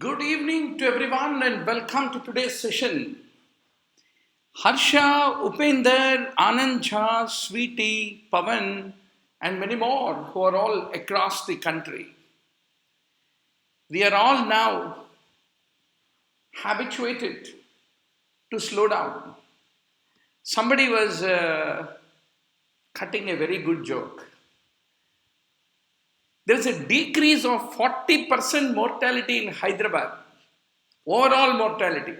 Good evening to everyone and welcome to today's session. Harsha, Upender, Anand Jha, Sweetie, Pavan, and many more who are all across the country. We are all now habituated to slow down. Somebody was cutting a very good joke. There is a decrease of 40% mortality in Hyderabad, overall mortality.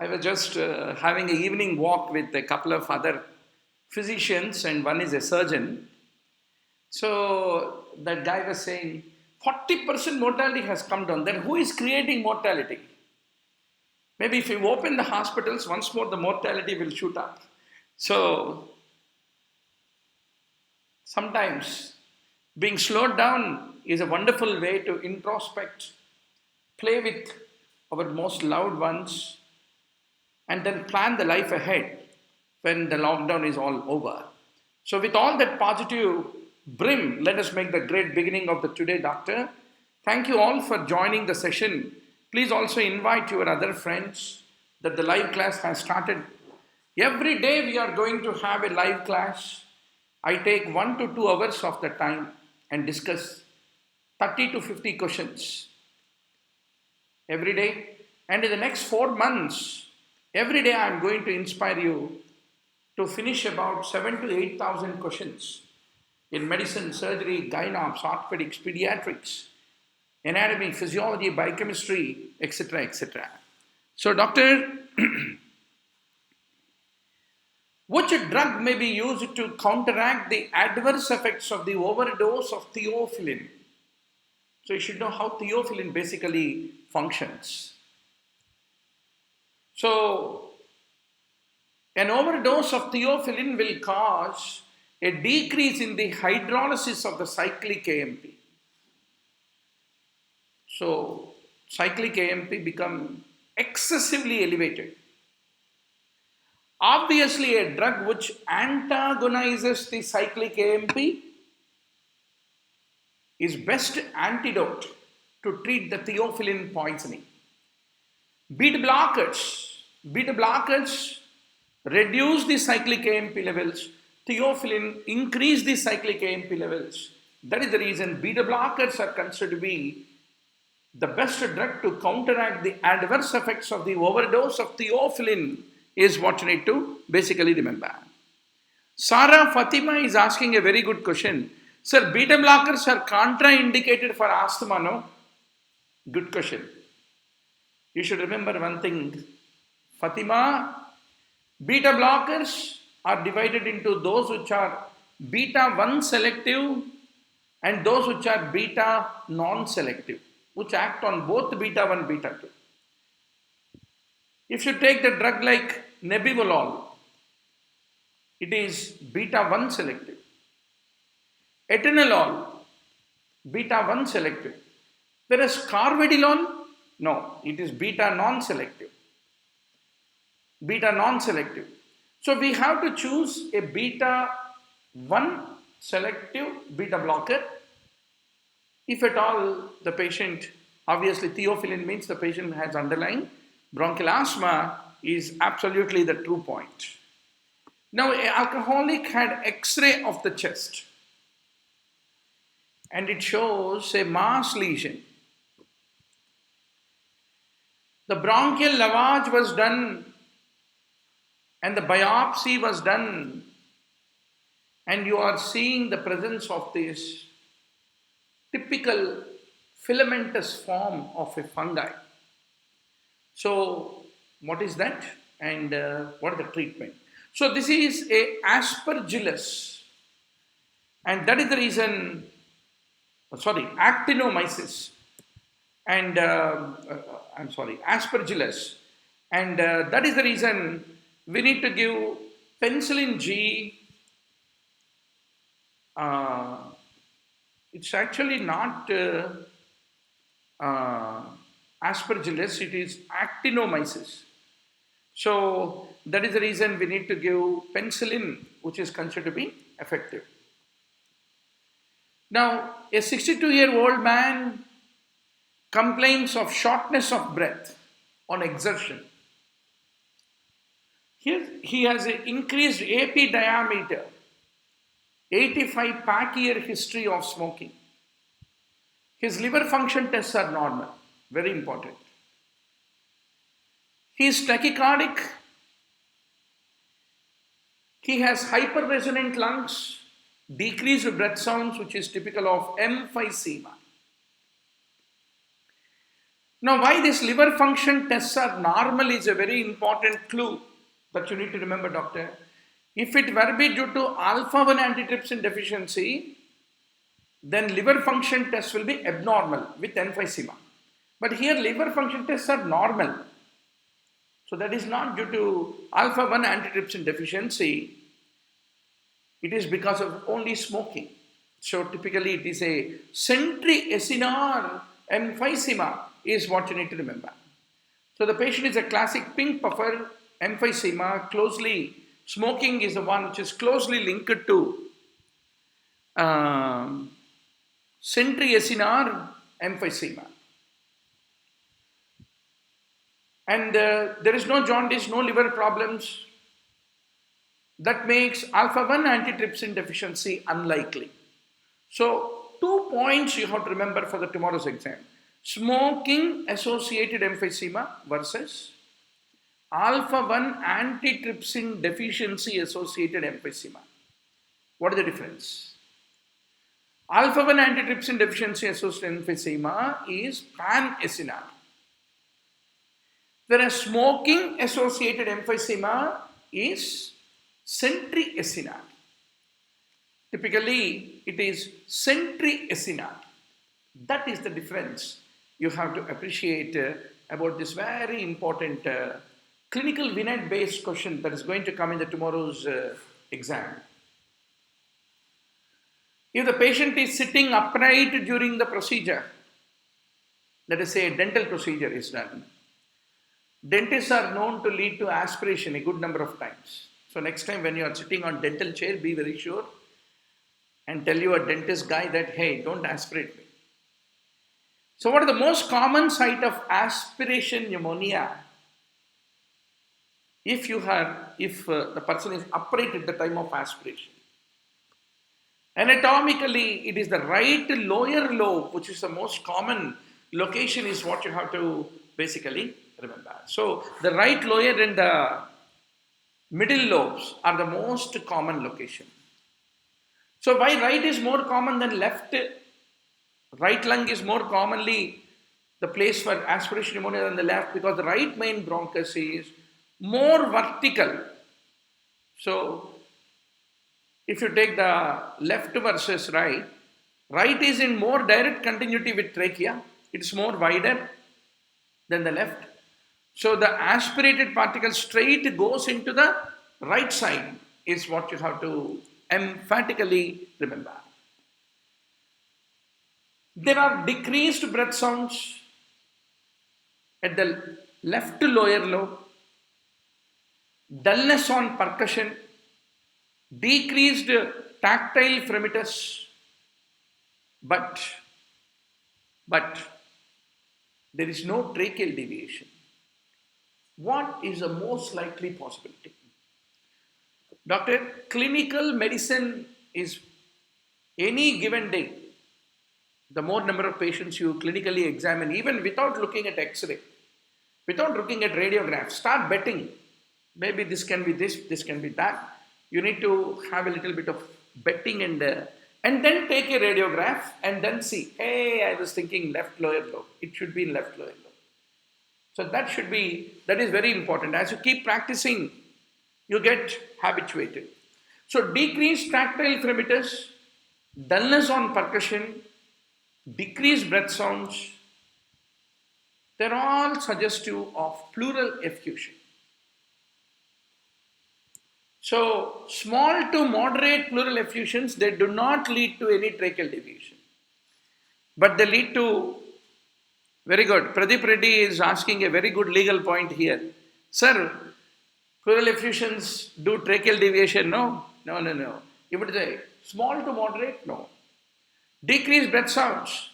I was just having an evening walk with a couple of other physicians, and one is a surgeon. So that guy was saying, 40% mortality has come down. Then who is creating mortality? Maybe if you open the hospitals, once more the mortality will shoot up. So sometimes being slowed down is a wonderful way to introspect, play with our most loved ones, and then plan the life ahead when the lockdown is all over. So with all that positive brim, let us make the great beginning of the today, Doctor. Thank you all for joining the session. Please also invite your other friends that the live class has started. Every day we are going to have a live class. I take 1 to 2 hours of the time and discuss 30 to 50 questions every day. And in the next 4 months, every day I am going to inspire you to finish about 7 to 8,000 questions in medicine, surgery, gynops, orthopedics, pediatrics, anatomy, physiology, biochemistry, etc., etc. So, doctor, which drug may be used to counteract the adverse effects of the overdose of theophylline? So, you should know how theophylline basically functions. So, an overdose of theophylline will cause a decrease in the hydrolysis of the cyclic AMP. So, cyclic AMP become excessively elevated. Obviously, a drug which antagonizes the cyclic AMP is best antidote to treat the theophylline poisoning. Beta blockers reduce the cyclic AMP levels. Theophylline increase the cyclic AMP levels. That is the reason beta blockers are considered to be the best drug to counteract the adverse effects of the overdose of theophylline is what you need to basically remember. Sarah Fatima is asking a very good question. Sir, beta blockers are contraindicated for asthma, no? Good question. You should remember one thing. Fatima, beta blockers are divided into those which are beta 1 selective and those which are beta non-selective, which act on both beta 1 beta 2. If you take the drug like nebivolol, it is beta 1 selective. Atenolol, beta 1 selective. Whereas carvedilol, no, it is beta non-selective. Beta non-selective. So we have to choose a beta 1 selective beta blocker. If at all the patient, obviously theophylline means the patient has underlying bronchial asthma is absolutely the true point. Now, an alcoholic had X-ray of the chest and it shows a mass lesion. The bronchial lavage was done and the biopsy was done, and you are seeing the presence of this typical filamentous form of a fungi. So, what is that and what is the treatment? So, this is a Aspergillus, and that is the reason, Actinomycosis, and Aspergillus, and that is the reason we need to give penicillin G. It's actually not Aspergillus, it is Actinomycosis. So that is the reason we need to give penicillin, which is considered to be effective. Now, a 62-year-old man complaints of shortness of breath on exertion. Here he has an increased AP diameter, 85 pack-year history of smoking. His liver function tests are normal, very important. He is tachycardic. He has hyperresonant lungs, decreased breath sounds, which is typical of emphysema. Now, why these liver function tests are normal is a very important clue that you need to remember, doctor. If it were be due to alpha-1 antitrypsin deficiency, then liver function tests will be abnormal with emphysema. But here liver function tests are normal. So that is not due to alpha-1 antitrypsin deficiency. It is because of only smoking. So typically it is a centri-acinar emphysema is what you need to remember. So the patient is a classic pink puffer emphysema. Smoking is the one which is closely linked to centri-acinar emphysema. And there is no jaundice, no liver problems. That makes alpha-1 antitrypsin deficiency unlikely. So 2 points you have to remember for the tomorrow's exam. Smoking associated emphysema versus alpha-1 antitrypsin deficiency associated emphysema. What is the difference? Alpha-1 antitrypsin deficiency associated emphysema is pan-acinar. Whereas smoking associated emphysema is centri-acinar. Typically, it is centri-acinar. That is the difference you have to appreciate about this very important clinical vignette-based question that is going to come in the tomorrow's exam. If the patient is sitting upright during the procedure, let us say a dental procedure is done, dentists are known to lead to aspiration a good number of times. So next time when you are sitting on dental chair, be very sure and tell your dentist guy that, hey, don't aspirate me. So what are the most common site of aspiration pneumonia? If the person is upright at the time of aspiration. Anatomically, it is the right lower lobe, which is the most common location, is what you have to basically remember. So the right lower and the middle lobes are the most common location. So why right is more common than left? Right lung is more commonly the place for aspiration pneumonia than the left, because the right main bronchus is more vertical. So if you take the left versus right, right is in more direct continuity with trachea. It's more wider than the left. So the aspirated particle straight goes into the right side is what you have to emphatically remember. There are decreased breath sounds at the left lower lobe, dullness on percussion, decreased tactile fremitus, but there is no tracheal deviation. What is the most likely possibility? Doctor, clinical medicine is any given day, the more number of patients you clinically examine, even without looking at X-ray, without looking at radiographs, start betting. Maybe this can be this, this can be that. You need to have a little bit of betting and then take a radiograph and then see, hey, I was thinking left lower lobe. It should be left lower lobe. So that is very important. As you keep practicing, you get habituated. So decreased tactile fremitus, dullness on percussion, decreased breath sounds, they're all suggestive of pleural effusion. So small to moderate pleural effusions, they do not lead to any tracheal deviation, but they lead to, very good, Pradeep Reddy is asking a very good legal point here. Sir, pleural effusions do tracheal deviation? No. You would say small to moderate? No. Decreased breath sounds?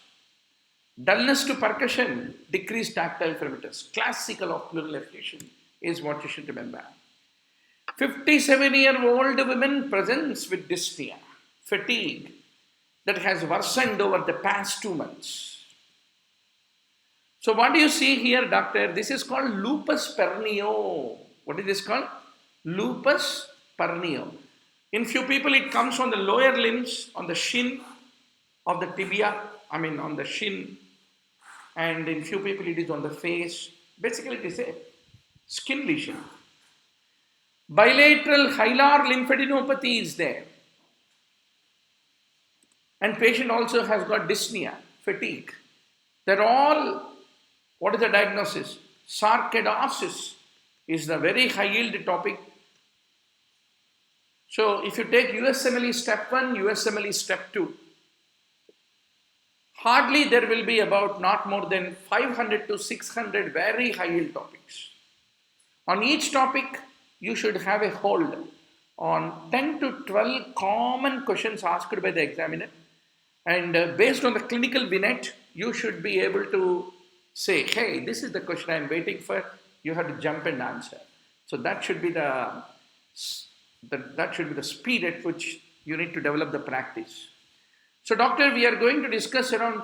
Dullness to percussion, decreased tactile parameters. Classical of pleural effusion is what you should remember. 57-year-old women presents with dyspnea, fatigue that has worsened over the past 2 months. So what do you see here, doctor? This is called lupus pernio. What is this called? Lupus pernio. In few people it comes on the lower limbs, on the shin of the tibia, on the shin, and in few people it is on the face. Basically it is a skin lesion. Bilateral hilar lymphadenopathy is there. And patient also has got dyspnea, fatigue. They're all, what is the diagnosis? Sarcoidosis is the very high yield topic. So if you take USMLE step 1, USMLE step 2, hardly there will be about not more than 500 to 600 very high yield topics. On each topic, you should have a hold on 10 to 12 common questions asked by the examiner. And based on the clinical vignette, you should be able to say, hey, this is the question I'm waiting for. You have to jump and answer. So that should be the speed at which you need to develop the practice. So doctor, we are going to discuss around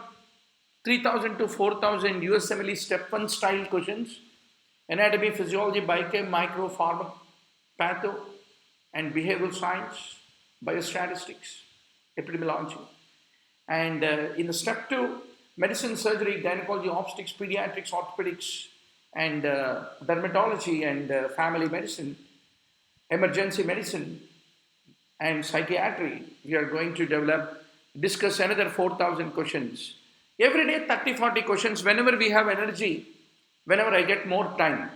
3,000 to 4,000 USMLE step 1 style questions. Anatomy, physiology, biochem, micro, pharma, patho, and behavioral science, biostatistics, epidemiology. And in the step 2, medicine, surgery, gynecology, obstetrics, pediatrics, orthopedics, and dermatology and family medicine, emergency medicine, and psychiatry, we are going to discuss another 4,000 questions. Every day 30-40 questions whenever we have energy, whenever I get more time.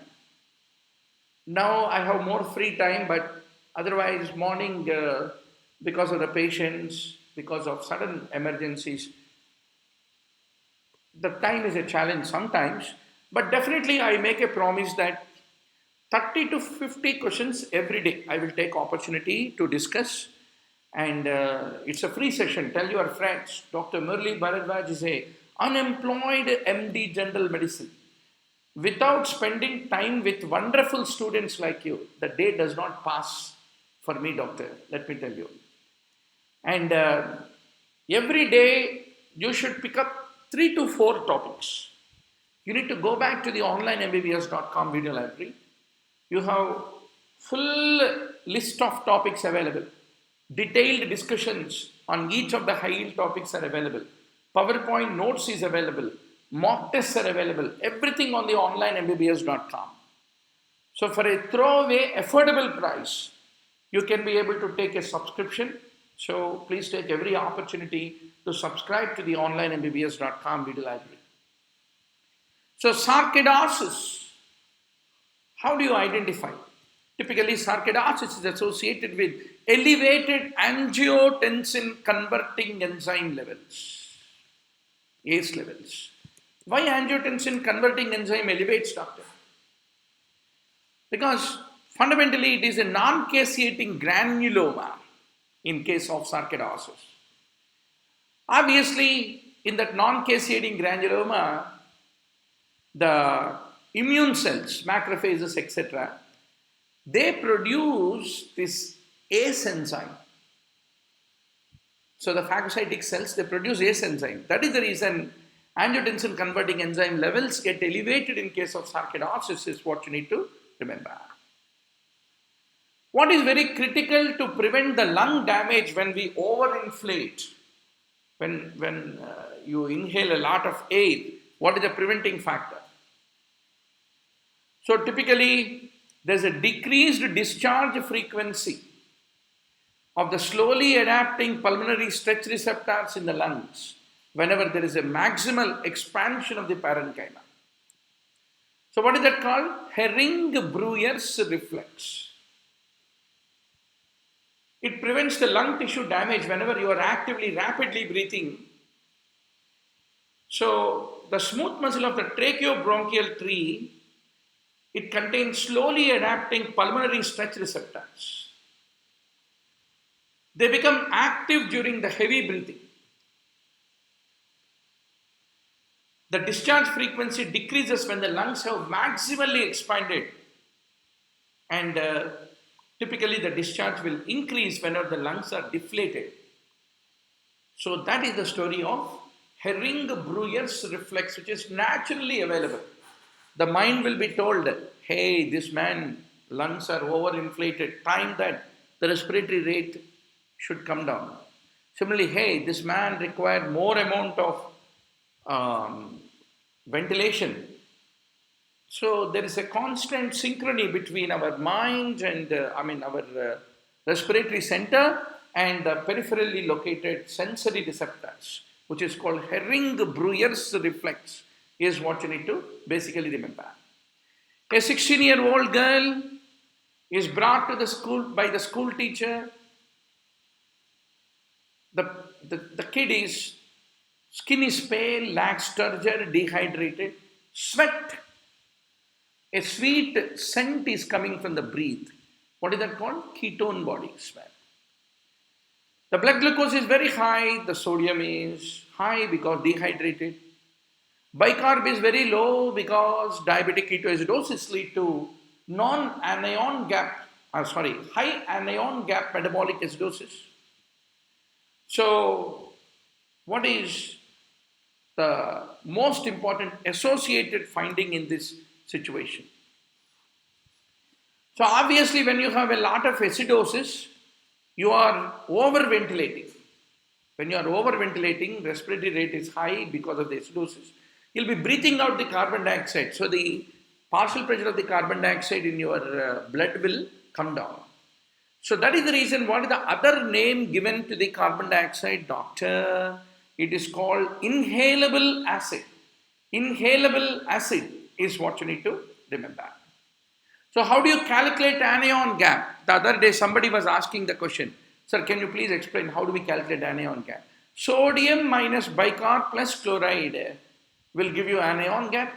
Now I have more free time, but otherwise morning, because of the patients, because of sudden emergencies, the time is a challenge sometimes, but definitely I make a promise that 30 to 50 questions every day I will take opportunity to discuss, and it's a free session. Tell your friends, Dr. Murli Bharadwaj is a unemployed MD General Medicine. Without spending time with wonderful students like you, the day does not pass for me, doctor, let me tell you. And every day you should pick up 3 to 4 topics. You need to go back to the online MBBS.com video library. You have full list of topics available. Detailed discussions on each of the high yield topics are available. PowerPoint notes is available. Mock tests are available. Everything on the online MBBS.com. So for a throwaway, affordable price, you can be able to take a subscription. So please take every opportunity to subscribe to the online MBBS.com video library. So sarcoidosis, how do you identify? Typically, sarcoidosis is associated with elevated angiotensin converting enzyme levels, ACE levels. Why angiotensin converting enzyme elevates, doctor? Because fundamentally it is a non-caseating granuloma in case of sarcoidosis. Obviously, in that non-caseating granuloma, the immune cells, macrophages, etc., they produce this ACE enzyme. So the phagocytic cells, they produce ACE enzyme. That is the reason angiotensin converting enzyme levels get elevated in case of sarcoidosis is what you need to remember. What is very critical to prevent the lung damage when we overinflate, when you inhale a lot of air, what is the preventing factor? So typically, there is a decreased discharge frequency of the slowly adapting pulmonary stretch receptors in the lungs whenever there is a maximal expansion of the parenchyma. So what is that called? Hering-Breuer's reflex. It prevents the lung tissue damage whenever you are actively, rapidly breathing. So the smooth muscle of the tracheobronchial tree, it contains slowly adapting pulmonary stretch receptors. They become active during the heavy breathing. The discharge frequency decreases when the lungs have maximally expanded, and typically the discharge will increase whenever the lungs are deflated. So that is the story of Hering-Breuer's reflex, which is naturally available. The mind will be told, hey, this man, lungs are overinflated, time that the respiratory rate should come down. Similarly, hey, this man required more amount of ventilation. So there is a constant synchrony between our mind and our respiratory center and the peripherally located sensory receptors, which is called Hering-Breuer's reflex, is what you need to basically remember. A 16-year-old girl is brought to the school by the school teacher. The kid is, skin is pale, lacks turgor, dehydrated, sweat. A sweet scent is coming from the breath. What is that called? Ketone body smell. The blood glucose is very high, the sodium is high because dehydrated. Bicarb is very low because diabetic ketoacidosis lead to high anion gap metabolic acidosis. So, what is the most important associated finding in this situation? So, obviously, when you have a lot of acidosis, you are overventilating. When you are overventilating, respiratory rate is high because of the acidosis. You'll be breathing out the carbon dioxide. So, the partial pressure of the carbon dioxide in your blood will come down. So that is the reason. What is the other name given to the carbon dioxide, doctor? It is called inhalable acid. Inhalable acid is what you need to remember. So how do you calculate anion gap? The other day somebody was asking the question, sir, can you please explain how do we calculate anion gap? Sodium minus bicarb plus chloride will give you anion gap,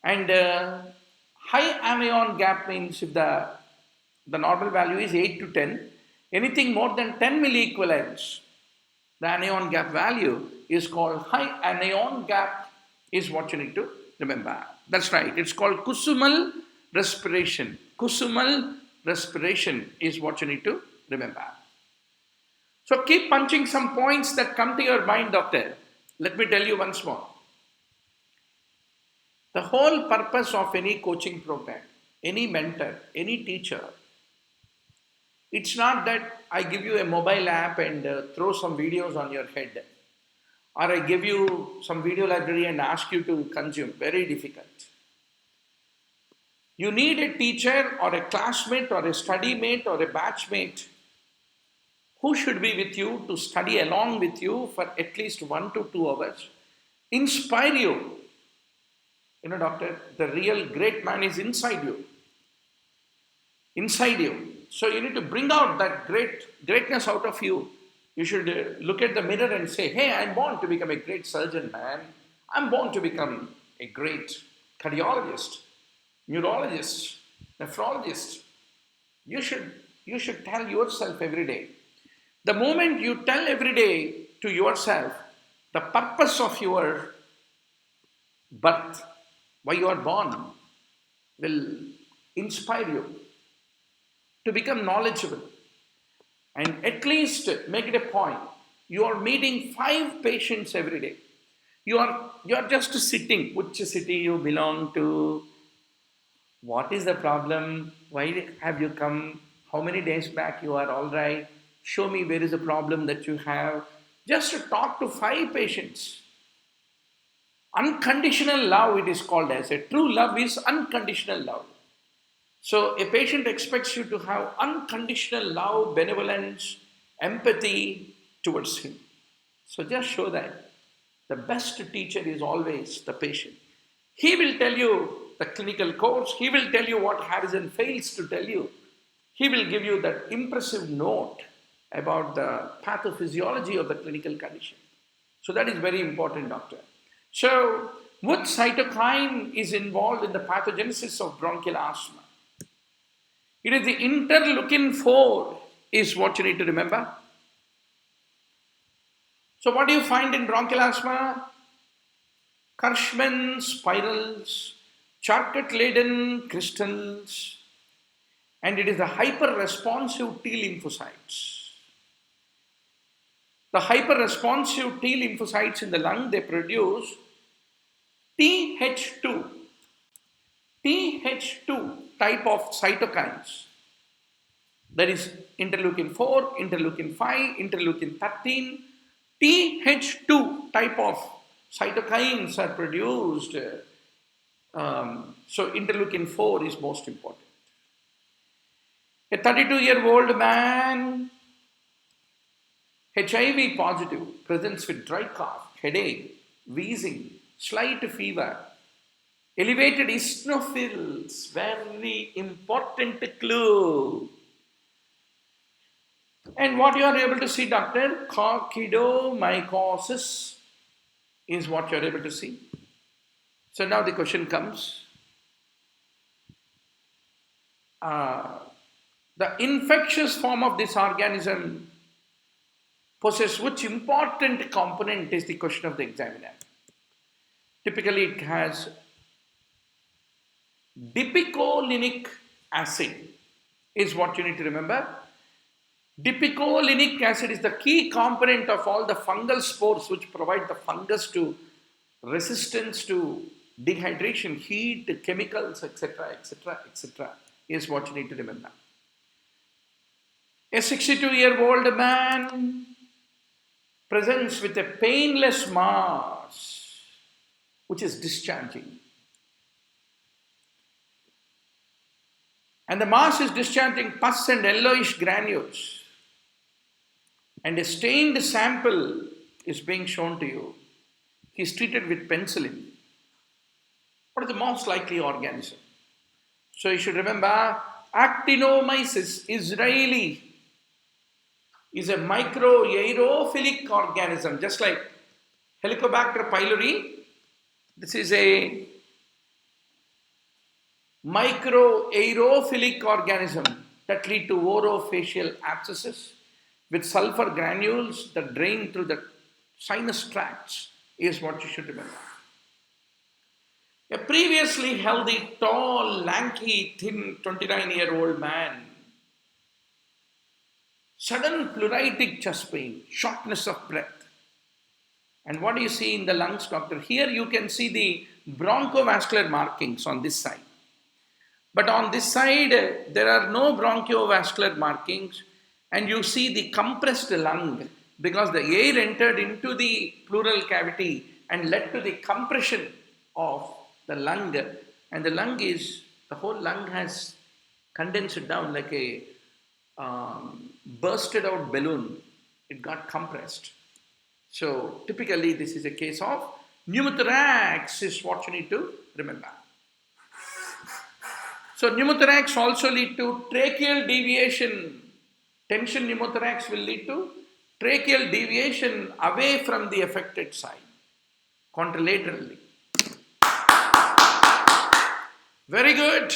and high anion gap means if the normal value is 8 to 10, anything more than 10 milliequivalents, the anion gap value is called high anion gap, is what you need to remember. That's right, it's called Kusumal respiration. Kusumal respiration is what you need to remember. So keep punching some points that come to your mind, doctor. Let me tell you once more. The whole purpose of any coaching program, any mentor, any teacher, it's not that I give you a mobile app and throw some videos on your head, or I give you some video library and ask you to consume. Very difficult. You need a teacher or a classmate or a study mate or a batchmate who should be with you to study along with you for at least 1 to 2 hours, inspire you. You know, doctor, the real great man is inside you. Inside you. So you need to bring out that greatness out of you. You should look at the mirror and say, hey, I'm born to become a great surgeon, man. I'm born to become a great cardiologist, neurologist, nephrologist. You should tell yourself every day. The moment you tell every day to yourself the purpose of your birth, why you are born, will inspire you to become knowledgeable. And at least make it a point. You are meeting 5 patients every day. You are just sitting. Which city you belong to? What is the problem? Why have you come? How many days back you are all right? Show me where is the problem that you have. Just to talk to 5 patients. Unconditional love, it is called as. A true love is unconditional love. So a patient expects you to have unconditional love, benevolence, empathy towards him. So just show that. The best teacher is always the patient. He will tell you the clinical course. He will tell you what Harrison fails to tell you. He will give you that impressive note about the pathophysiology of the clinical condition. So that is very important, doctor. So, what cytokine is involved in the pathogenesis of bronchial asthma? It is the interleukin-4 is what you need to remember. So what do you find in bronchial asthma? Kirschman spirals, charcut-laden crystals, and it is the hyper-responsive T lymphocytes. The hyper-responsive T lymphocytes in the lung, they produce TH2 type of cytokines. That is interleukin 4, interleukin 5, interleukin 13. TH2 type of cytokines are produced. So interleukin 4 is most important. A 32-year-old man, HIV positive, presents with dry cough, headache, wheezing, slight fever, elevated eosinophils, very important clue. And what you are able to see, doctor, Sarcoidosis is what you are able to see. So now the question comes, the infectious form of this organism possesses which important component is the question of the examiner. Typically it has dipicolinic acid is what you need to remember. Dipicolinic acid is the key component of all the fungal spores which provide the fungus to resistance to dehydration, heat, chemicals, etc., etc., etc. is what you need to remember. A 62-year-old man presents with a painless mass which is discharging. And the mass is discharging pus and yellowish granules. And a stained sample is being shown to you. He is treated with penicillin. What is the most likely organism? So you should remember, Actinomycosis israeli is a microaerophilic organism, just like Helicobacter pylori. This is a microaerophilic organism that lead to orofacial abscesses with sulfur granules that drain through the sinus tracts is what you should remember. A previously healthy, tall, lanky, thin 29-year-old man, sudden pleuritic chest pain, shortness of breath. And what do you see in the lungs, doctor? Here you can see the bronchovascular markings on this side. But on this side, there are no bronchovascular markings, and you see the compressed lung because the air entered into the pleural cavity and led to the compression of the lung. And the lung is, the whole lung has condensed down like a bursted out balloon. It got compressed. So typically this is a case of pneumothorax is what you need to remember. So pneumothorax also lead to tracheal deviation. Tension pneumothorax will lead to tracheal deviation away from the affected side, contralaterally. Very good.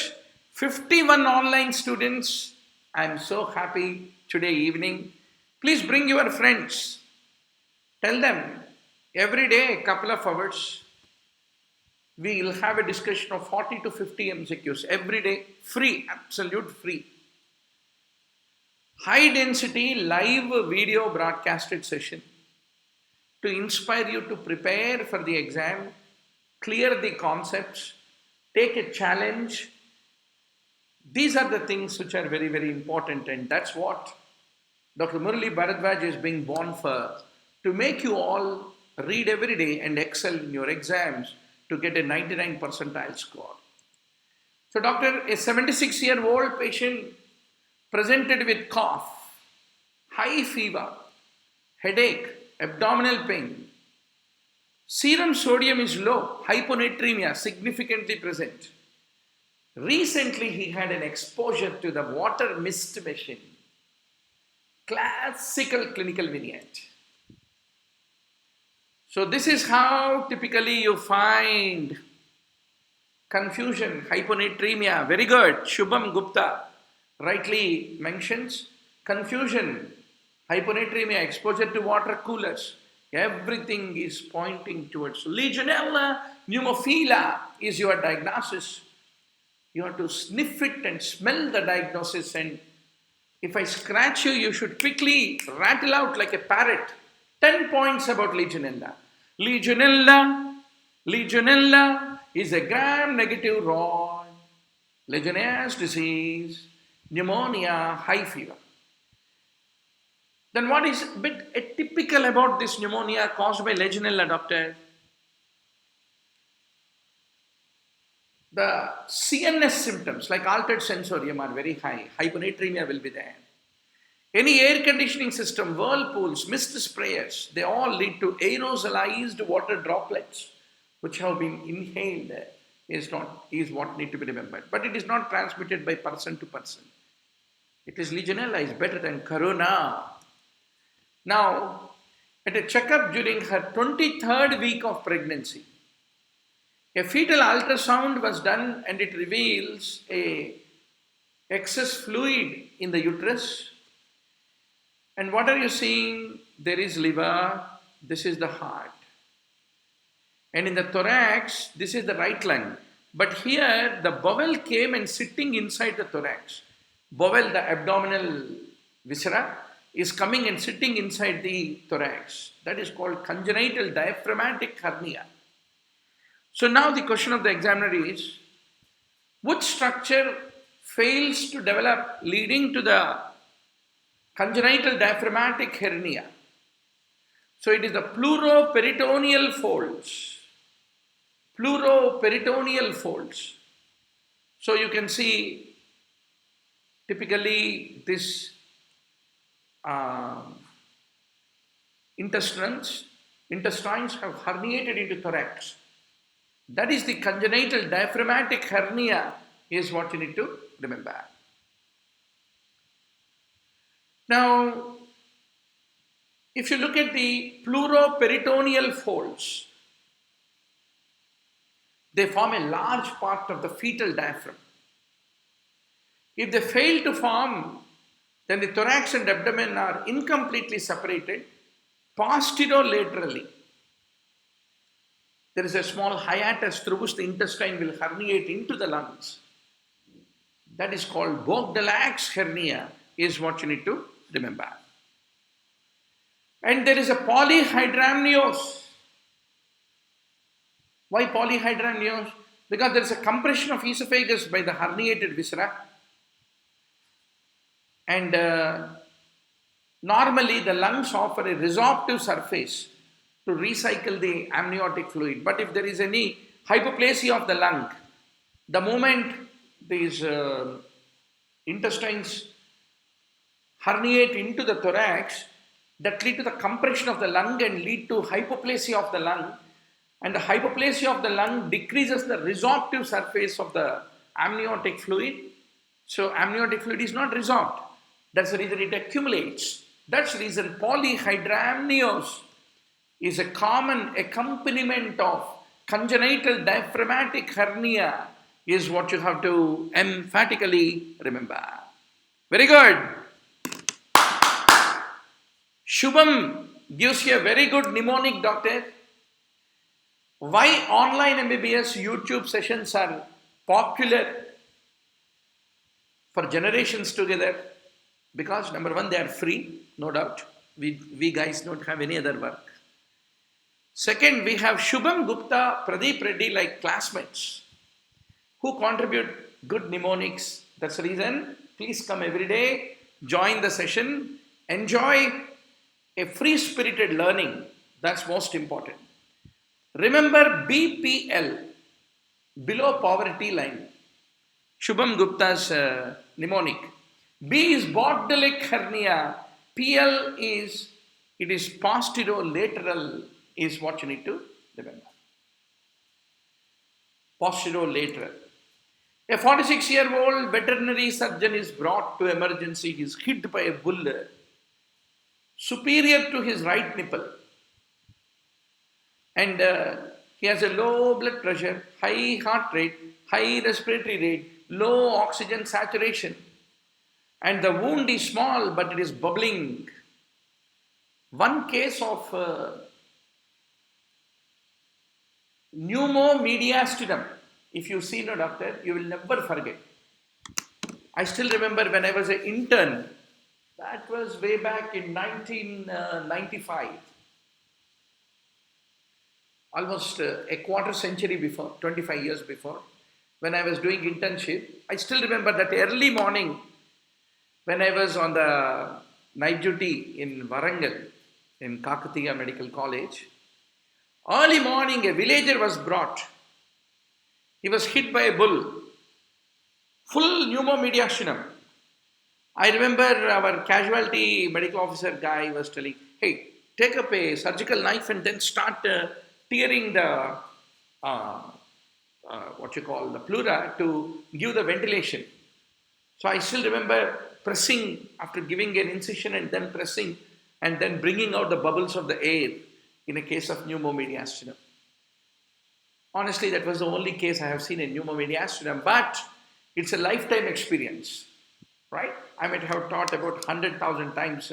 51 online students. I am so happy today evening. Please bring your friends. Tell them every day a couple of hours. We will have a discussion of 40 to 50 MCQs every day, free, absolute free. High density live video broadcasted session to inspire you to prepare for the exam, clear the concepts, take a challenge. These are the things which are very, very important, and that's what Dr. Murali Bharadwaj is being born for, to make you all read every day and excel in your exams to get a 99 percentile score. So doctor, a 76-year-old patient presented with cough, high fever, headache, abdominal pain. Serum sodium is low, hyponatremia significantly present. Recently he had an exposure to the water mist machine. Classical clinical vignette. So this is how typically you find confusion, hyponatremia. Very good. Shubham Gupta rightly mentions confusion, hyponatremia, exposure to water coolers, Everything is pointing towards Legionella pneumophila is your diagnosis. You have to sniff it and smell the diagnosis, and if I scratch you, you should quickly rattle out like a parrot 10 points about Legionella. Legionella is a gram-negative rod, Legionnaires disease, pneumonia, high fever. Then what is a bit atypical about this pneumonia caused by Legionella, doctor? The CNS symptoms like altered sensorium are very high. Hyponatremia will be there. Any air conditioning system, whirlpools, mist sprayers, they all lead to aerosolized water droplets which have been inhaled is what need to be remembered. But it is not transmitted by person to person. It is Legionella is better than corona. Now, at a checkup during her 23rd week of pregnancy, a fetal ultrasound was done and it reveals a excess fluid in the uterus. And what are you seeing? There is liver, this is the heart. And in the thorax, this is the right lung. But here, the bowel came and sitting inside the thorax. Bowel, the abdominal viscera, is coming and sitting inside the thorax. That is called congenital diaphragmatic hernia. So now the question of the examiner is, which structure fails to develop leading to the congenital diaphragmatic hernia? So it is the pleuroperitoneal folds. Pleuroperitoneal folds. So you can see typically this intestines have herniated into thorax. That is the congenital diaphragmatic hernia is what you need to remember. Now, if you look at the pleuroperitoneal folds, they form a large part of the fetal diaphragm. If they fail to form, then the thorax and abdomen are incompletely separated posterolaterally. There is a small hiatus through which the intestine will herniate into the lungs. That is called Bogdalax hernia, is what you need to remember. And there is a polyhydramnios. Why polyhydramnios? Because there is a compression of esophagus by the herniated viscera. And normally the lungs offer a resorptive surface to recycle the amniotic fluid. But if there is any hypoplasia of the lung, the moment these intestines herniate into the thorax, that lead to the compression of the lung and lead to hypoplasia of the lung. And the hypoplasia of the lung decreases the resorptive surface of the amniotic fluid. So amniotic fluid is not resorbed. That's the reason it accumulates. That's the reason polyhydramnios is a common accompaniment of congenital diaphragmatic hernia is what you have to emphatically remember. Very good. Shubham gives you a very good mnemonic, doctor. Why online MBBS YouTube sessions are popular for generations together? Because number one, they are free, no doubt. We guys don't have any other work. Second, we have Shubham Gupta, Pradeep Reddy like classmates who contribute good mnemonics. That's the reason. Please come every day, join the session, enjoy a free-spirited learning. That's most important. Remember BPL, below poverty line. Shubham Gupta's mnemonic. B is Bogdalic hernia. PL is, it is posterolateral is what you need to remember. Posterolateral. A 46-year-old veterinary surgeon is brought to emergency. He is hit by a bull superior to his right nipple. And he has a low blood pressure, high heart rate, high respiratory rate, low oxygen saturation. And the wound is small, but it is bubbling. One case of Pneumomediastinum. If you see no doctor, you will never forget. I still remember when I was an intern, that was way back in 1995, almost a quarter century before, 25 years before, when I was doing internship. I still remember that early morning when I was on the night duty in Warangal, in Kakatiya Medical College. Early morning, a villager was brought. He was hit by a bull, full pneumomediastinum. I remember our casualty medical officer guy was telling, hey, take up a surgical knife and then start tearing the, the pleura to give the ventilation. So I still remember pressing, after giving an incision and then pressing, and then bringing out the bubbles of the air in a case of pneumomediastinum. Honestly, that was the only case I have seen in pneumomediastinum, but it's a lifetime experience, right? I might have taught about 100,000 times,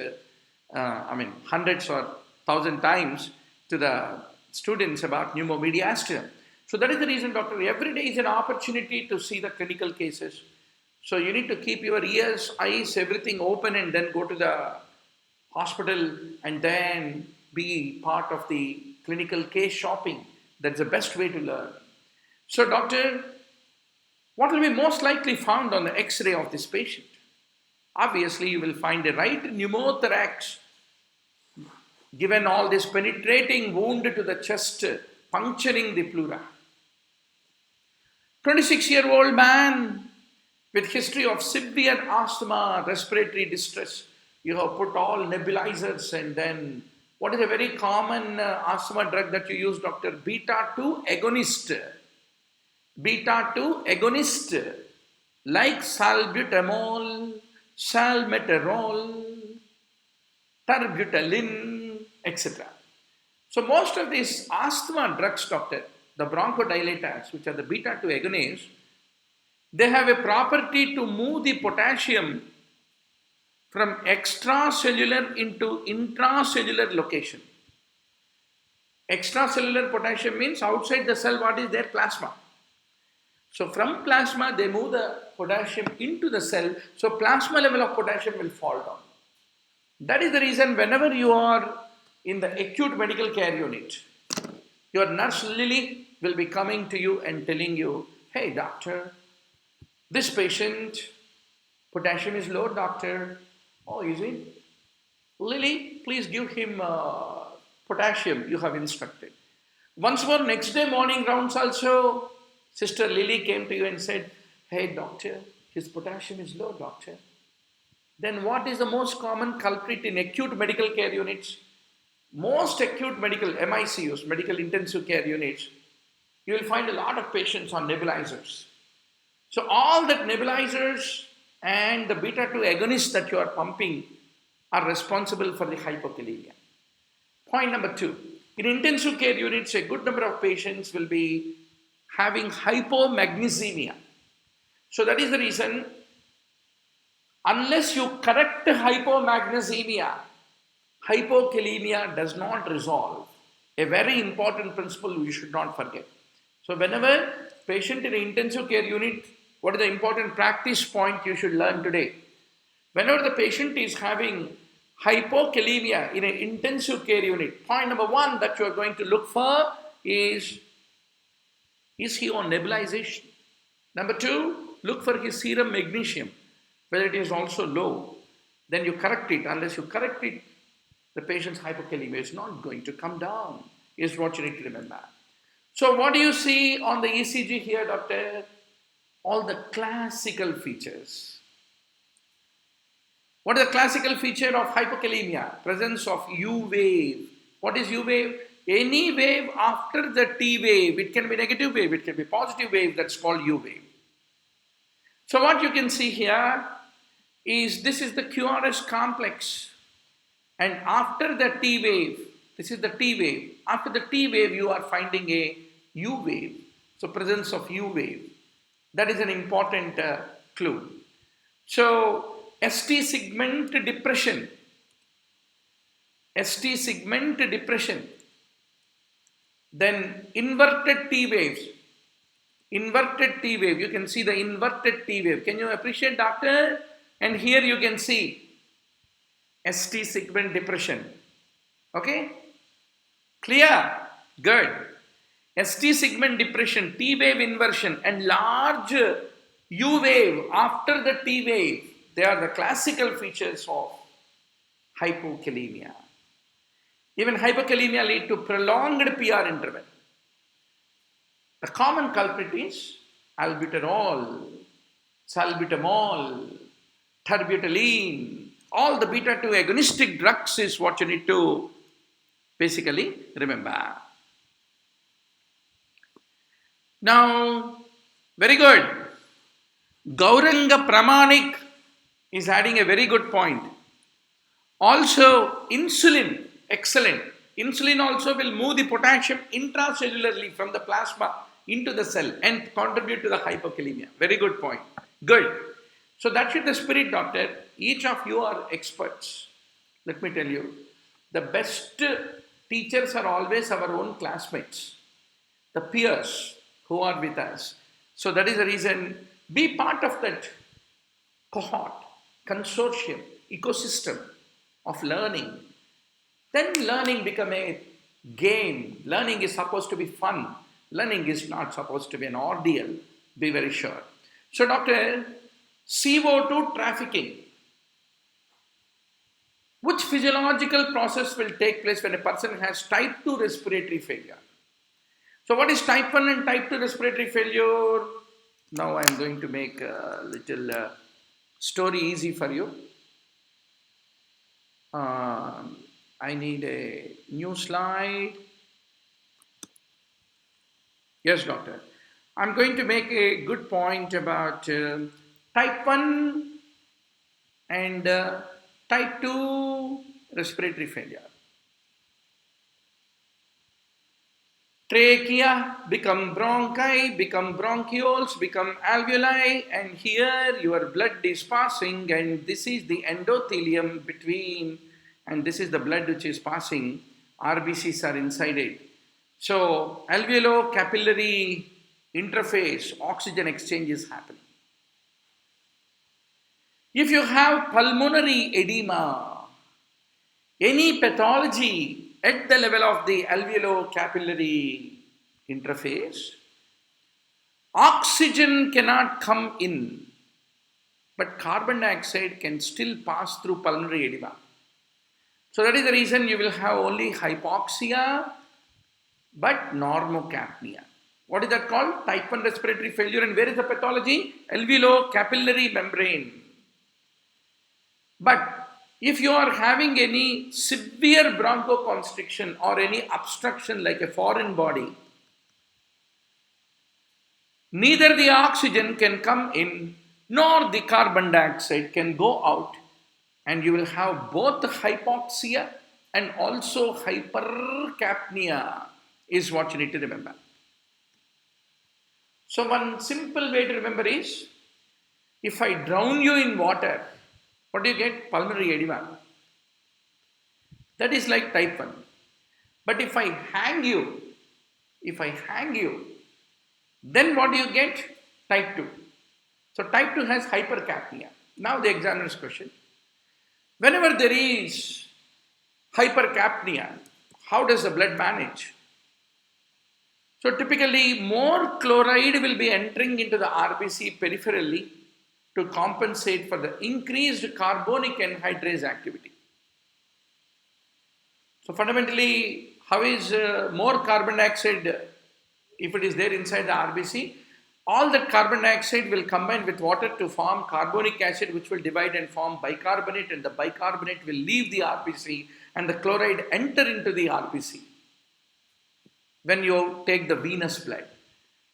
hundreds or 1,000 times to the students about pneumomediastinum. So that is the reason, doctor, every day is an opportunity to see the clinical cases. So you need to keep your ears, eyes, everything open and then go to the hospital and then be part of the clinical case shopping. That's the best way to learn. So doctor, what will be most likely found on the X-ray of this patient? Obviously, you will find a right pneumothorax, given all this penetrating wound to the chest, puncturing the pleura. 26-year-old man with history of severe asthma, respiratory distress. You have put all nebulizers, and then what is a very common asthma drug that you use, doctor? Beta-2 agonist. Beta-2 agonist, like salbutamol, salmeterol, terbutaline, etc. So most of these asthma drugs, doctor, the bronchodilators, which are the beta-2 agonists, they have a property to move the potassium from extracellular into intracellular location. Extracellular potassium means outside the cell, what is there? Plasma. So from plasma, they move the potassium into the cell, so plasma level of potassium will fall down. That is the reason whenever you are in the acute medical care unit, your nurse Lily will be coming to you and telling you, hey doctor, this patient, potassium is low, doctor. Oh, is it? Lily, please give him potassium, you have instructed. Once more, next day morning rounds also, Sister Lily came to you and said, hey doctor, his potassium is low, doctor. Then what is the most common culprit in acute medical care units? Most acute medical MICUs, medical intensive care units, you will find a lot of patients on nebulizers. So all that nebulizers and the beta-2 agonists that you are pumping are responsible for the hypokalemia. Point number 2, in intensive care units, a good number of patients will be having hypomagnesemia. So that is the reason, unless you correct hypomagnesemia, hypokalemia does not resolve. A very important principle we should not forget. So whenever patient in an intensive care unit, what is the important practice point you should learn today? Whenever the patient is having hypokalemia in an intensive care unit, point number 1 that you are going to look for is he on nebulization? Number 2, look for his serum magnesium, whether it is also low. Then you correct it. Unless you correct it, the patient's hypokalemia is not going to come down, is what you need to remember. So what do you see on the ECG here, doctor? All the classical features. What is the classical feature of hypokalemia? Presence of U wave. What is U wave? Any wave after the T wave. It can be negative wave, it can be positive wave, that's called U wave. So what you can see here is this is the QRS complex, and after the T wave, this is the T wave. After the T wave, you are finding a U wave. So presence of U wave. That is an important clue. So ST segment depression. ST segment depression. Then inverted T waves. Inverted T wave. You can see the inverted T wave. Can you appreciate, doctor? And here you can see ST segment depression. Okay? Clear? Good. ST segment depression, T wave inversion, and large U wave after the T wave. They are the classical features of hypokalemia. Even hypokalemia lead to prolonged PR interval. The common culprit is albuterol, salbutamol, terbutaline. All the beta-2 agonistic drugs is what you need to basically remember. Now, very good. Gauranga Pramanik is adding a very good point. Also, insulin, excellent. Insulin also will move the potassium intracellularly from the plasma into the cell and contribute to the hypokalemia. Very good point. Good. So that's the spirit, doctor. Each of you are experts. Let me tell you, the best teachers are always our own classmates, the peers who are with us. So that is the reason, be part of that cohort, consortium, ecosystem of learning. Then learning become a game. Learning is supposed to be fun. Learning is not supposed to be an ordeal. Be very sure. So, doctor, CO2 trafficking. Which physiological process will take place when a person has type 2 respiratory failure? So, what is type 1 and type 2 respiratory failure? Now, I am going to make a little story easy for you. I need a new slide. Yes, doctor. I'm going to make a good point about type 1 and type 2 respiratory failure. Trachea become bronchi, become bronchioles, become alveoli, and here your blood is passing, and this is the endothelium between, and this is the blood which is passing. RBCs are inside it. So alveolo-capillary interface, oxygen exchange is happening. If you have pulmonary edema, any pathology at the level of the alveolo-capillary interface, oxygen cannot come in, but carbon dioxide can still pass through pulmonary edema. So that is the reason you will have only hypoxia, but normocapnia. What is that called? Type 1 respiratory failure. And where is the pathology? Alveolo-capillary membrane. But if you are having any severe bronchoconstriction or any obstruction like a foreign body, neither the oxygen can come in nor the carbon dioxide can go out, and you will have both hypoxia and also hypercapnia is what you need to remember. So one simple way to remember is, if I drown you in water, what do you get? Pulmonary edema. That is like type 1. But if I hang you, then what do you get? Type 2. So type 2 has hypercapnia. Now the examiner's question. Whenever there is hypercapnia, how does the blood manage? So typically more chloride will be entering into the RBC peripherally to compensate for the increased carbonic anhydrase activity. So fundamentally, how is more carbon dioxide, if it is there inside the RBC, all that carbon dioxide will combine with water to form carbonic acid, which will divide and form bicarbonate, and the bicarbonate will leave the RBC and the chloride enter into the RBC when you take the venous blood.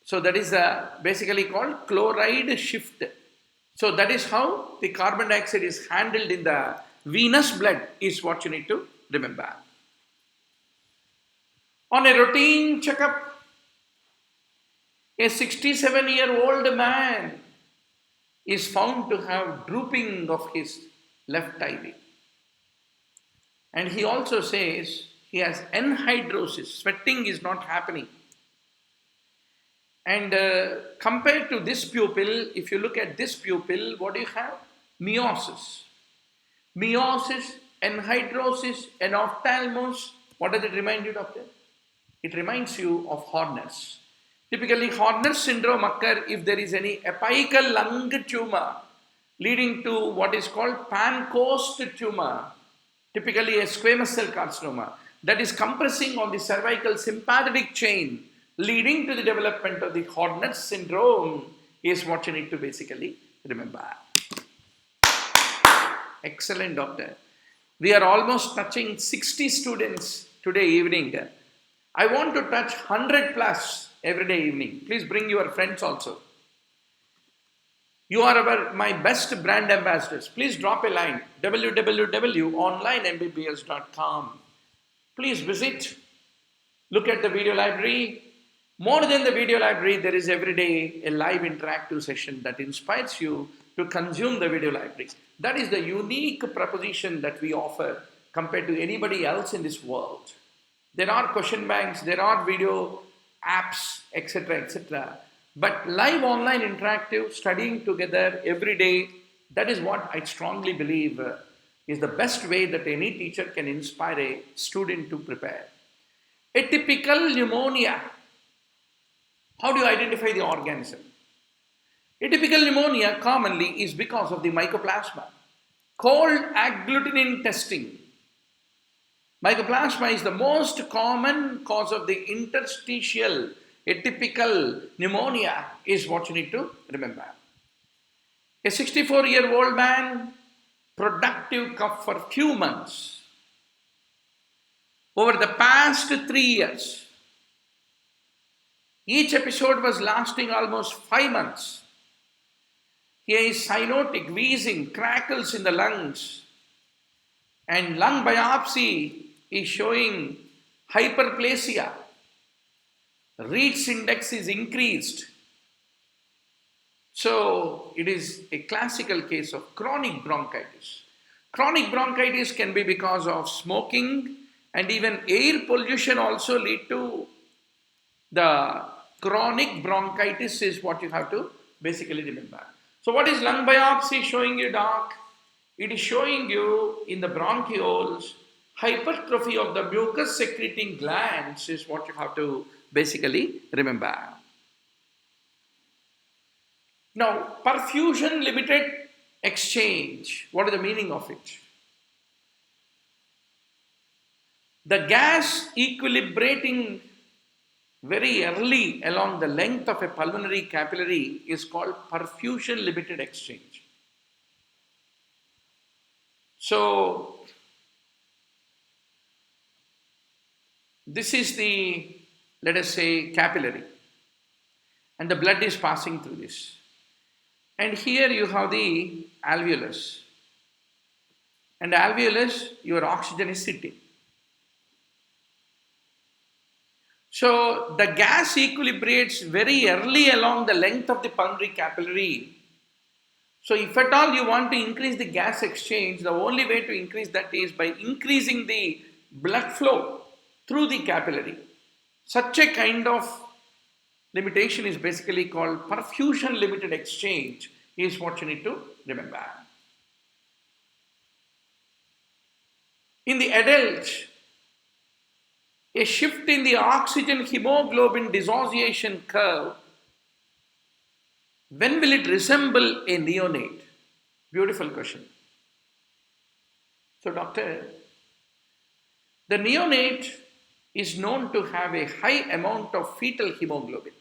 So that is basically called chloride shift. So that is how the carbon dioxide is handled in the venous blood is what you need to remember. On a routine checkup, a 67-year-old man is found to have drooping of his left eyelid. And he also says he has anhydrosis, sweating is not happening. And compared to this pupil, if you look at this pupil, what do you have? Meiosis. Meiosis, anhydrosis, and ophthalmos. What does it remind you, doctor? It reminds you of Horner's. Typically, Horner's syndrome occurs if there is any apical lung tumor leading to what is called Pancoast tumor, typically a squamous cell carcinoma, that is compressing on the cervical sympathetic chain, leading to the development of the Horner's syndrome, is what you need to basically remember. Excellent, doctor. We are almost touching 60 students today evening. I want to touch 100 plus every day evening. Please bring your friends also. You are my best brand ambassadors. Please drop a line, www.onlinembbs.com. Please visit, look at the video library. More than the video library, there is every day a live interactive session that inspires you to consume the video library. That is the unique proposition that we offer compared to anybody else in this world. There are question banks, there are video apps, etc., etc. But live online interactive, studying together every day, that is what I strongly believe is the best way that any teacher can inspire a student to prepare. Atypical pneumonia. How do you identify the organism? Atypical pneumonia commonly is because of the mycoplasma. Cold agglutinin testing. Mycoplasma is the most common cause of the interstitial atypical pneumonia is what you need to remember. A 64-year-old man, productive cough for few months. Over the past 3 years, each episode was lasting almost 5 months. Here is cyanotic, wheezing, crackles in the lungs, and lung biopsy is showing hyperplasia. Reed's index is increased. So it is a classical case of chronic bronchitis. Chronic bronchitis can be because of smoking, and even air pollution also lead to the chronic bronchitis is what you have to basically remember. So what is lung biopsy showing you, doc? It is showing you in the bronchioles hypertrophy of the mucus secreting glands is what you have to basically remember. Now, perfusion-limited exchange. What is the meaning of it? The gas equilibrating very early along the length of a pulmonary capillary is called perfusion-limited exchange. So, this is the, let us say, capillary, and the blood is passing through this. And here you have the alveolus, and the alveolus, your oxygen is sitting. So the gas equilibrates very early along the length of the pulmonary capillary. So if at all you want to increase the gas exchange, the only way to increase that is by increasing the blood flow through the capillary. Such a kind of limitation is basically called perfusion-limited exchange, is what you need to remember. In the adult, a shift in the oxygen hemoglobin dissociation curve, when will it resemble a neonate? Beautiful question. So, doctor, the neonate is known to have a high amount of fetal hemoglobin.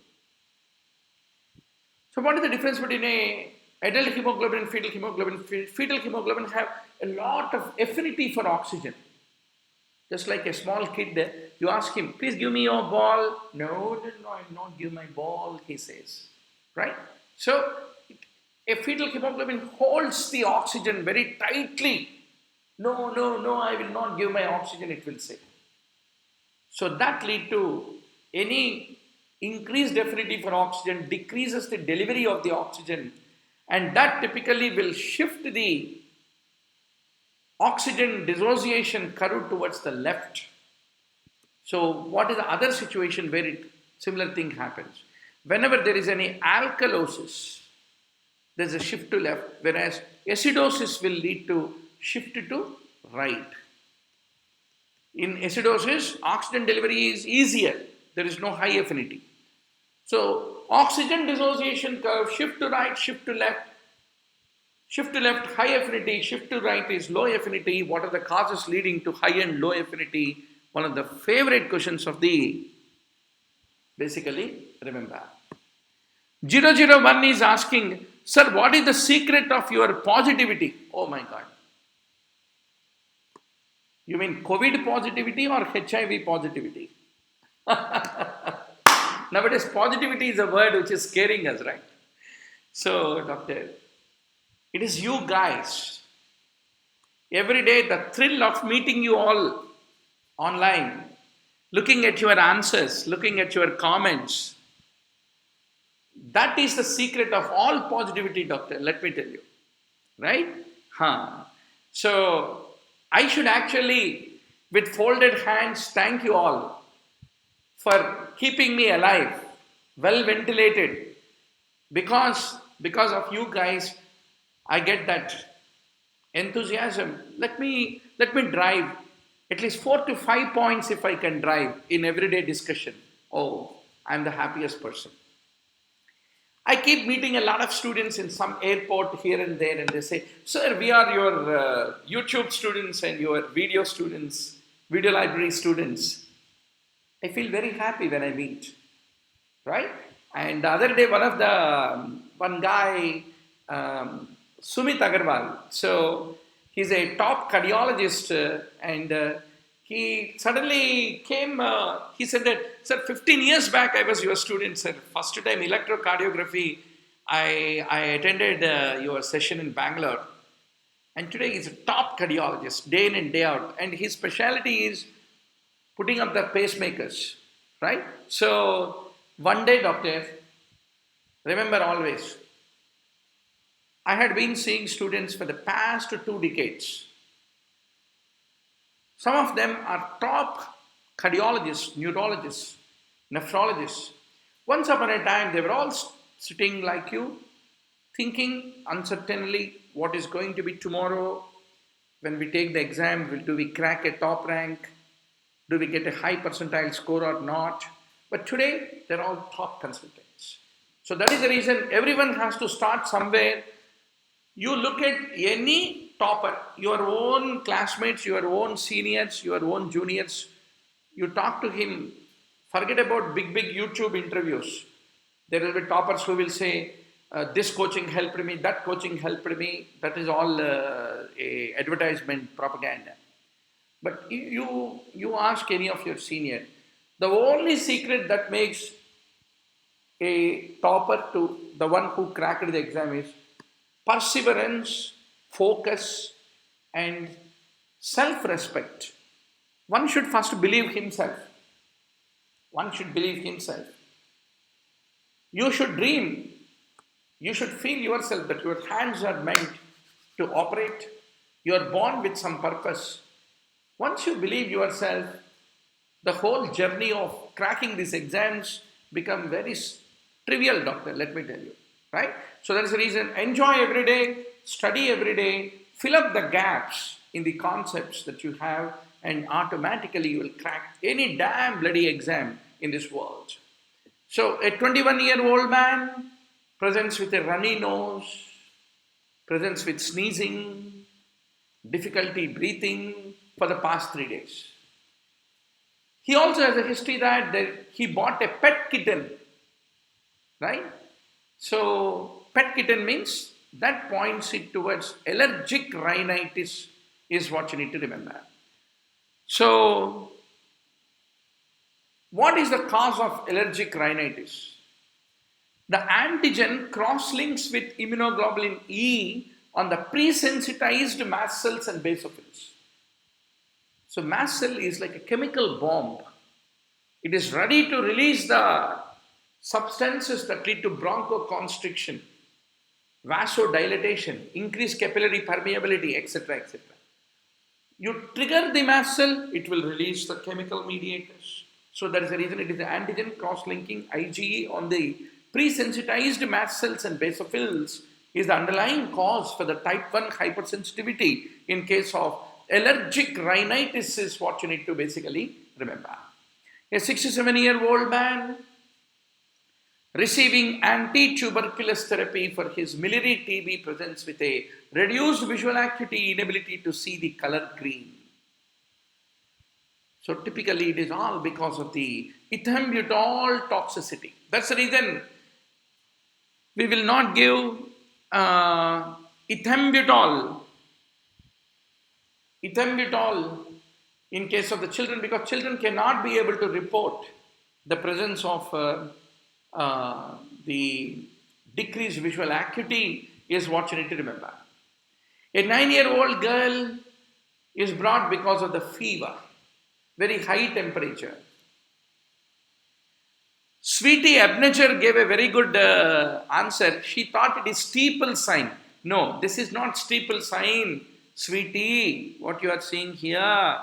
So, what is the difference between a adult hemoglobin and fetal hemoglobin? Fetal hemoglobin have a lot of affinity for oxygen. Just like a small kid, you ask him, please give me your ball. No, I will not give my ball, he says. Right? So, a fetal hemoglobin holds the oxygen very tightly. No, I will not give my oxygen, it will say. So, that leads to any increased affinity for oxygen decreases the delivery of the oxygen, and that typically will shift the oxygen dissociation curve towards the left. So what is the other situation where similar thing happens? Whenever there is any alkalosis, there's a shift to left, whereas acidosis will lead to shift to right. In acidosis, oxygen delivery is easier. There is no high affinity. So oxygen dissociation curve, shift to right, shift to left, high affinity, shift to right is low affinity. What are the causes leading to high and low affinity? One of the favorite questions of the, basically, remember. 001 is asking, sir, what is the secret of your positivity? Oh my God. You mean COVID positivity or HIV positivity? Nowadays, positivity is a word which is scaring us, right? So, doctor, it is you guys. Every day, the thrill of meeting you all online, looking at your answers, looking at your comments, that is the secret of all positivity, doctor, let me tell you. Right? So, I should actually, with folded hands, thank you all for keeping me alive, well ventilated. Because of you guys, I get that enthusiasm. Let me drive at least 4 to 5 points if I can drive in everyday discussion. Oh, I'm the happiest person. I keep meeting a lot of students in some airport here and there, and they say, sir, we are your YouTube students and your video students, video library students. I feel very happy when I meet, right? And the other day, one guy, Sumit Agarwal, so he's a top cardiologist, and he suddenly came, he said that, sir, 15 years back I was your student, sir. First time electrocardiography, I attended your session in Bangalore. And today he's a top cardiologist, day in and day out. And his specialty is putting up the pacemakers, right? So, one day, doctor, remember always, I had been seeing students for the past 2 decades. Some of them are top cardiologists, neurologists, nephrologists. Once upon a time, they were all sitting like you, thinking uncertainly what is going to be tomorrow. When we take the exam, do we crack a top rank? Do we get a high percentile score or not? But today, they're all top consultants. So that is the reason everyone has to start somewhere. You look at any topper, your own classmates, your own seniors, your own juniors, you talk to him, forget about big YouTube interviews. There will be toppers who will say, this coaching helped me, that coaching helped me. That is all a advertisement propaganda. But you ask any of your senior, the only secret that makes a topper to the one who cracked the exam is perseverance, focus, and self-respect. One should first believe himself. One should believe himself. You should dream. You should feel yourself that your hands are meant to operate. You are born with some purpose. Once you believe yourself, the whole journey of cracking these exams become very trivial, doctor, let me tell you. Right? So that is the reason, enjoy every day, study every day, fill up the gaps in the concepts that you have, and automatically you will crack any damn bloody exam in this world. So a 21-year-old man presents with a runny nose, presents with sneezing, difficulty breathing for the past 3 days. He also has a history that he bought a pet kitten, right? So, pet kitten means that points it towards allergic rhinitis is what you need to remember. So, what is the cause of allergic rhinitis? The antigen cross-links with immunoglobulin E on the pre-sensitized mast cells and basophils. So, mast cell is like a chemical bomb. It is ready to release the substances that lead to bronchoconstriction, vasodilatation, increased capillary permeability, etc., etc. You trigger the mast cell, it will release the chemical mediators. So that is the reason it is the antigen cross-linking IgE on the pre-sensitized mast cells and basophils is the underlying cause for the type 1 hypersensitivity in case of allergic rhinitis is what you need to basically remember. A 67-year-old man receiving anti-tuberculous therapy for his miliary TB presents with a reduced visual acuity, inability to see the color green. So typically it is all because of the ethambutol toxicity. That's the reason we will not give ethambutol in case of the children, because children cannot be able to report the presence of the decreased visual acuity is what you need to remember. A 9-year-old girl is brought because of the fever, very high temperature. Sweetie Abnacher gave a very good answer. She thought it is steeple sign. No, this is not steeple sign, sweetie. What you are seeing here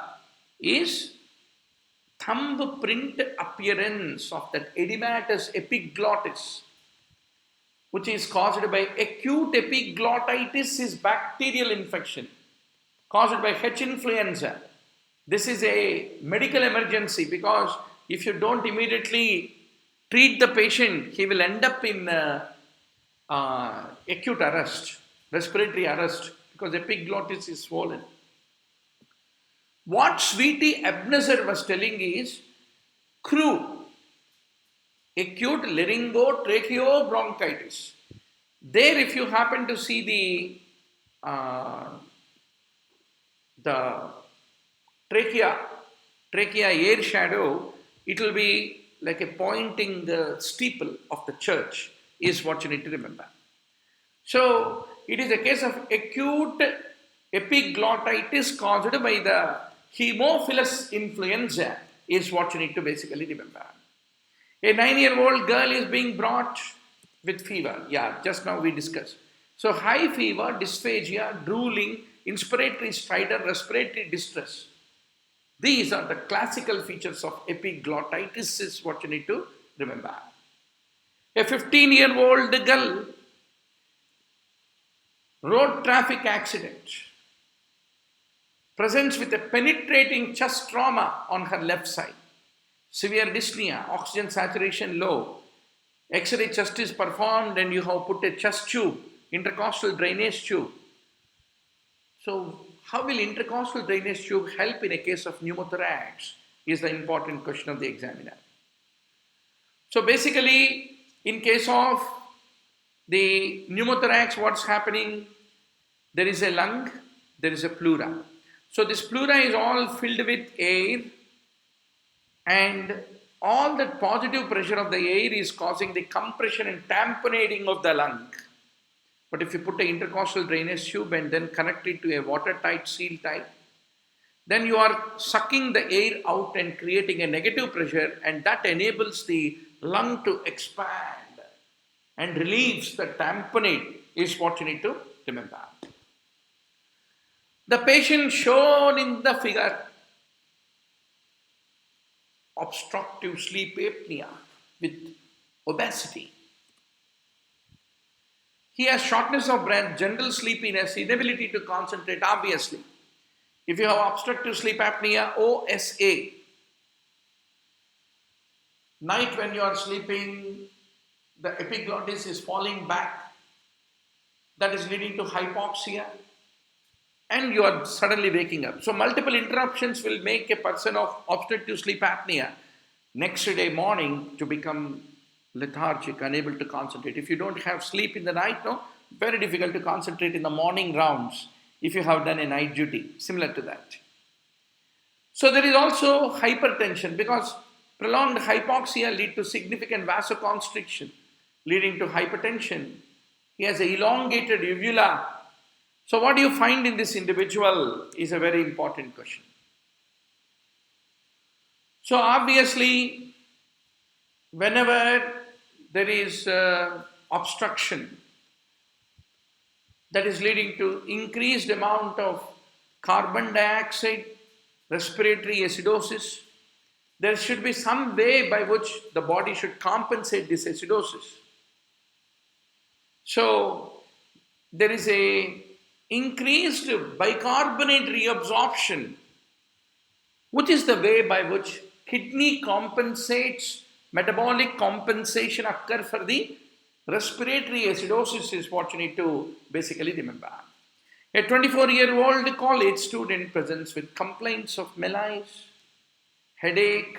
is thumbprint appearance of that edematous epiglottis, which is caused by acute epiglottitis, is bacterial infection caused by H. influenza. This is a medical emergency, because if you don't immediately treat the patient, he will end up in acute arrest, respiratory arrest, because epiglottis is swollen. What Sweetie Abnazer was telling is CRU, acute laryngotracheobronchitis. There, if you happen to see the trachea air shadow, it will be like a pointing the steeple of the church, is what you need to remember. So it is a case of acute epiglottitis caused by the Haemophilus influenza, is what you need to basically remember. A 9-year-old girl is being brought with fever. Yeah, just now we discussed. So high fever, dysphagia, drooling, inspiratory stridor, respiratory distress. These are the classical features of epiglottitis, is what you need to remember. A 15-year-old girl, road traffic accident, presents with a penetrating chest trauma on her left side. Severe dyspnea, oxygen saturation low. X-ray chest is performed and you have put a chest tube, intercostal drainage tube. So how will intercostal drainage tube help in a case of pneumothorax is the important question of the examiner. So basically, in case of the pneumothorax, what's happening? There is a lung, there is a pleura. So this pleura is all filled with air, and all that positive pressure of the air is causing the compression and tamponating of the lung. But if you put an intercostal drainage tube and then connect it to a watertight seal type, then you are sucking the air out and creating a negative pressure, and that enables the lung to expand and relieves the tamponade, is what you need to remember. The patient shown in the figure, obstructive sleep apnea with obesity. He has shortness of breath, general sleepiness, inability to concentrate, obviously. If you have obstructive sleep apnea, OSA, night when you are sleeping, the epiglottis is falling back, that is leading to hypoxia, and you are suddenly waking up. So multiple interruptions will make a person of obstructive sleep apnea next day morning to become lethargic, unable to concentrate. If you don't have sleep in the night, no, very difficult to concentrate in the morning rounds if you have done a night duty, similar to that. So there is also hypertension, because prolonged hypoxia lead to significant vasoconstriction, leading to hypertension. He has an elongated uvula. So what do you find in this individual is a very important question. So obviously, whenever there is obstruction that is leading to increased amount of carbon dioxide, respiratory acidosis, there should be some way by which the body should compensate this acidosis. So there is a increased bicarbonate reabsorption, which is the way by which kidney compensates, metabolic compensation occur for the respiratory acidosis is what you need to basically remember. A 24-year-old college student presents with complaints of malaise, headache,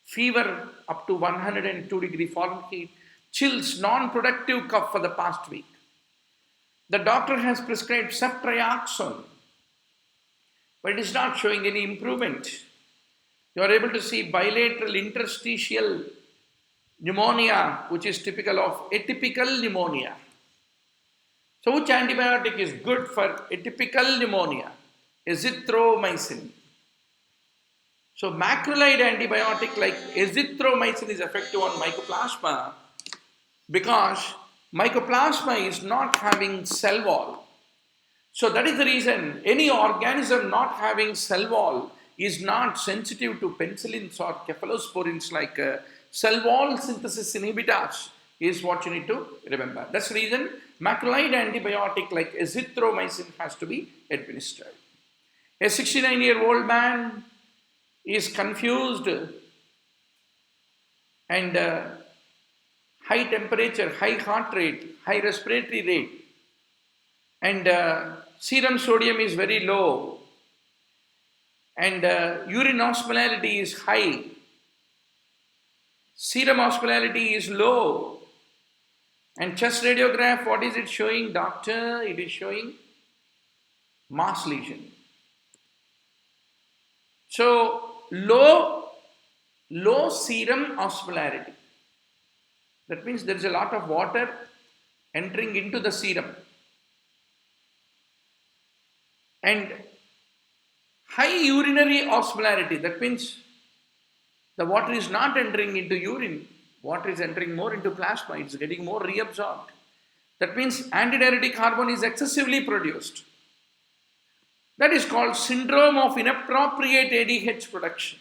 fever up to 102 degree Fahrenheit, chills, non-productive cough for the past week. The doctor has prescribed ceftriaxone, but it is not showing any improvement. You are able to see bilateral interstitial pneumonia, which is typical of atypical pneumonia. So which antibiotic is good for atypical pneumonia? Azithromycin. So macrolide antibiotic like azithromycin is effective on mycoplasma because mycoplasma is not having cell wall. So that is the reason any organism not having cell wall is not sensitive to penicillins or cephalosporins like cell wall synthesis inhibitors is what you need to remember. That's the reason macrolide antibiotic like azithromycin has to be administered. A 69-year-old man is confused and high temperature, high heart rate, high respiratory rate, and serum sodium is very low, and urine osmolality is high, serum osmolality is low, and chest radiograph, what is it showing, doctor? It is showing mass lesion. So low serum osmolarity. That means there is a lot of water entering into the serum. And high urinary osmolarity, that means the water is not entering into urine, water is entering more into plasma, it's getting more reabsorbed. That means antidiuretic hormone is excessively produced. That is called syndrome of inappropriate ADH production.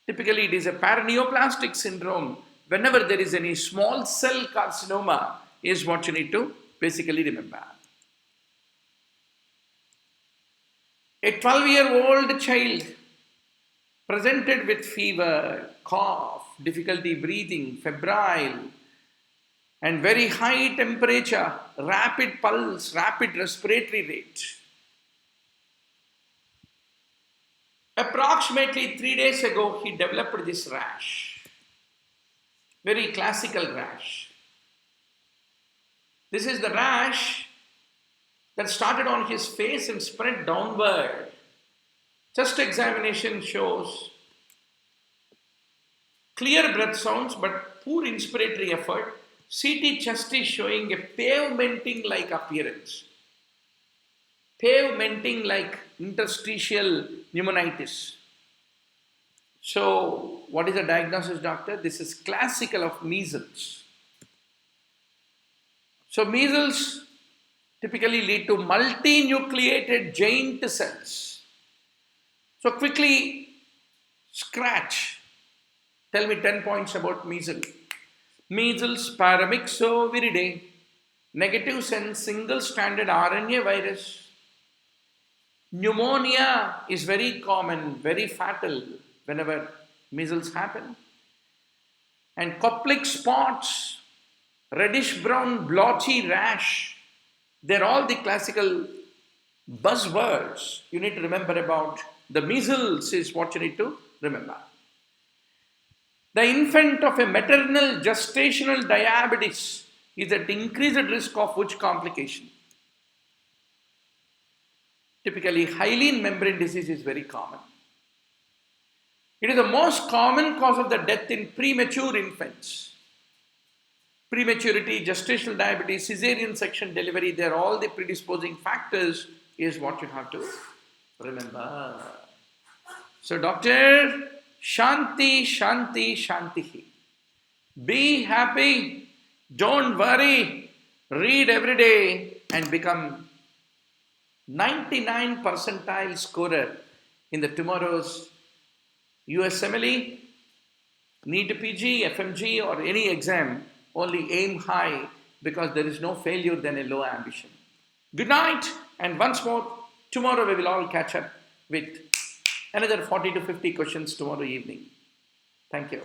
Typically, it is a paraneoplastic syndrome. Whenever there is any small cell carcinoma is what you need to basically remember. A 12-year-old child presented with fever, cough, difficulty breathing, febrile, and very high temperature, rapid pulse, rapid respiratory rate. Approximately 3 days ago, he developed this rash. Very classical rash. This is the rash that started on his face and spread downward. Chest examination shows clear breath sounds but poor inspiratory effort. CT chest is showing a pavementing-like appearance. Pavementing like interstitial pneumonitis. So, what is the diagnosis, doctor? This is classical of measles. So, measles typically lead to multinucleated giant cells. So, quickly scratch. Tell me 10 points about measles. Measles paramyxoviridae, negative sense single-stranded RNA virus. Pneumonia is very common, very fatal whenever measles happen. And Koplik spots, reddish-brown blotchy rash, they're all the classical buzzwords you need to remember about the measles is what you need to remember. The infant of a maternal gestational diabetes is at increased risk of which complication? Typically, hyaline membrane disease is very common. It is the most common cause of the death in premature infants. Prematurity, gestational diabetes, cesarean section delivery, they are all the predisposing factors is what you have to remember. So, doctor, Shanti, Shanti, Shanti. Be happy, don't worry, read every day and become 99 percentile scorer in the tomorrow's USMLE NEET PG, FMGE, or any exam, only aim high, because there is no failure than a low ambition. Good night, and once more, tomorrow we will all catch up with another 40 to 50 questions tomorrow evening. Thank you.